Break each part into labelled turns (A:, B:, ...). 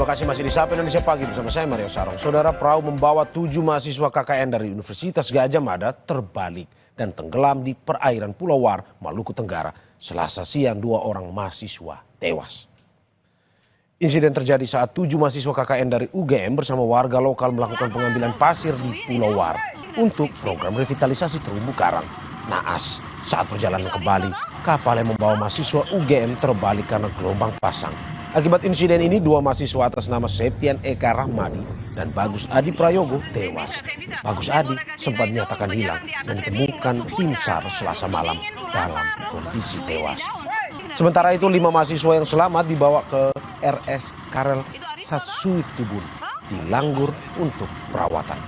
A: Terima kasih masih di Sapa Indonesia Pagi bersama saya Mario Sarong. Saudara, perahu membawa 7 mahasiswa KKN dari Universitas Gadjah Mada terbalik dan tenggelam di perairan Pulau War, Maluku Tenggara. Selasa siang 2 orang mahasiswa tewas. Insiden terjadi saat 7 mahasiswa KKN dari UGM bersama warga lokal melakukan pengambilan pasir di Pulau War untuk program revitalisasi terumbu karang. Naas, saat perjalanan ke Bali, kapal yang membawa mahasiswa UGM terbalik karena gelombang pasang. Akibat insiden ini 2 mahasiswa atas nama Septian Eka Rahmadi dan Bagus Adi Prayogo tewas. Bagus Adi sempat dinyatakan hilang dan ditemukan tim SAR Selasa malam dalam kondisi tewas. Sementara itu 5 mahasiswa yang selamat dibawa ke RS Karel Satsuit Tubun di Langgur untuk perawatan.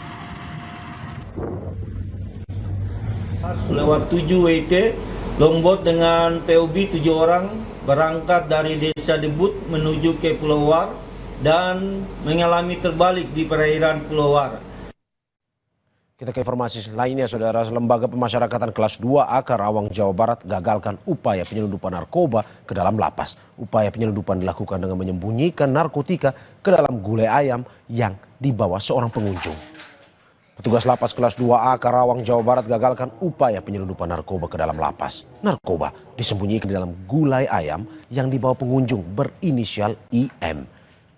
B: Lewat 7 WT, Lombok dengan POB 7 orang berangkat dari Desa Debut menuju ke Pulau War dan mengalami terbalik di perairan Pulau War.
A: Kita ke informasi lainnya, saudara. Lembaga Pemasyarakatan kelas 2A Karawang, Jawa Barat gagalkan upaya penyelundupan narkoba ke dalam lapas. Upaya penyelundupan dilakukan dengan menyembunyikan narkotika ke dalam gulai ayam yang dibawa seorang pengunjung. Petugas lapas kelas 2A Karawang, Jawa Barat gagalkan upaya penyelundupan narkoba ke dalam lapas. Narkoba disembunyikan di dalam gulai ayam yang dibawa pengunjung berinisial IM.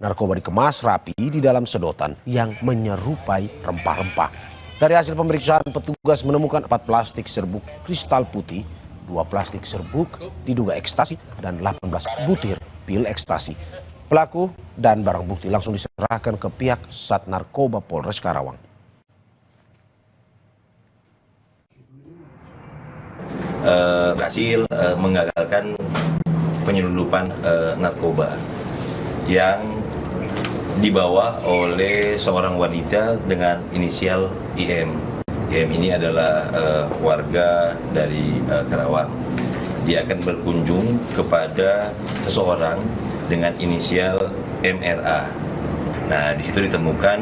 A: Narkoba dikemas rapi di dalam sedotan yang menyerupai rempah-rempah. Dari hasil pemeriksaan, petugas menemukan 4 plastik serbuk kristal putih, 2 plastik serbuk diduga ekstasi, dan 18 butir pil ekstasi. Pelaku dan barang bukti langsung diserahkan ke pihak Sat Narkoba Polres Karawang.
C: Berhasil mengagalkan penyelundupan narkoba yang dibawa oleh seorang wanita dengan inisial IM. IM ini adalah warga dari Karawang. Dia akan berkunjung kepada seseorang dengan inisial MRA. Nah, di situ ditemukan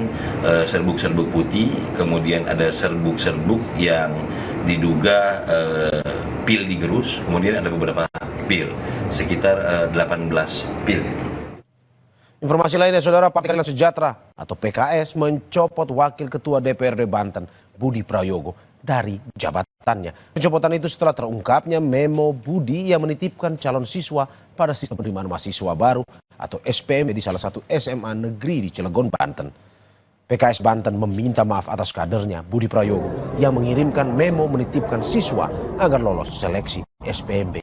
C: serbuk-serbuk putih, kemudian ada serbuk-serbuk yang diduga pil digerus, kemudian ada beberapa pil, sekitar 18 pil.
A: Informasi lainnya, saudara, Partai Keadilan Sejahtera atau PKS mencopot Wakil Ketua DPRD Banten, Budi Prayogo, dari jabatannya. Pencopotan itu setelah terungkapnya memo Budi yang menitipkan calon siswa pada sistem penerimaan mahasiswa baru atau SPM di salah satu SMA negeri di Cilegon, Banten. PKS Banten meminta maaf atas kadernya Budi Prayogo yang mengirimkan memo menitipkan siswa agar lolos seleksi SPMB.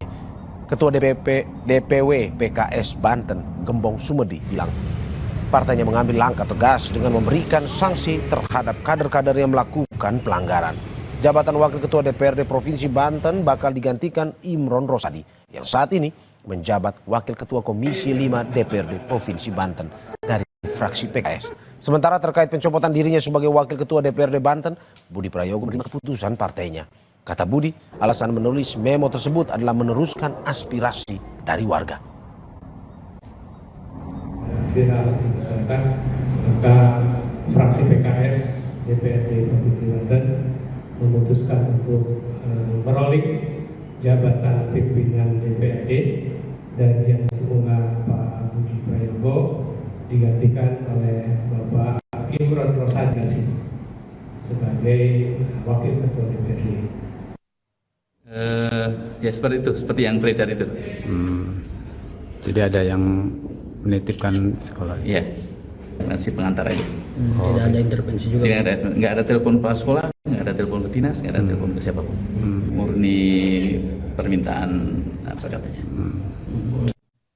A: Ketua DPW PKS Banten, Gembong Sumedi, bilang partainya mengambil langkah tegas dengan memberikan sanksi terhadap kader-kader yang melakukan pelanggaran. Jabatan Wakil Ketua DPRD Provinsi Banten bakal digantikan Imron Rosadi yang saat ini menjabat Wakil Ketua Komisi 5 DPRD Provinsi Banten dari fraksi PKS. Sementara terkait pencopotan dirinya sebagai Wakil Ketua DPRD Banten, Budi Prayogo menerima keputusan partainya. Kata Budi, alasan menulis memo tersebut adalah meneruskan aspirasi dari warga.
D: Viral diputuskan, maka fraksi PKS DPRD Provinsi Banten memutuskan untuk merolling jabatan pimpinan DPRD dan yang semula Pak Budi Prayogo digantikan oleh Bapak Imron Rosadi sebagai Wakil Ketua DPRD.
E: Ya seperti itu, seperti yang beredar itu.
F: Jadi ada yang menitipkan sekolah.
E: Iya, masih pengantara itu.
G: Tidak ada intervensi juga.
E: Nggak ada telepon kepala sekolah, nggak ada telepon ke dinas, nggak ada telepon ke siapapun. Murni permintaan masyarakatnya.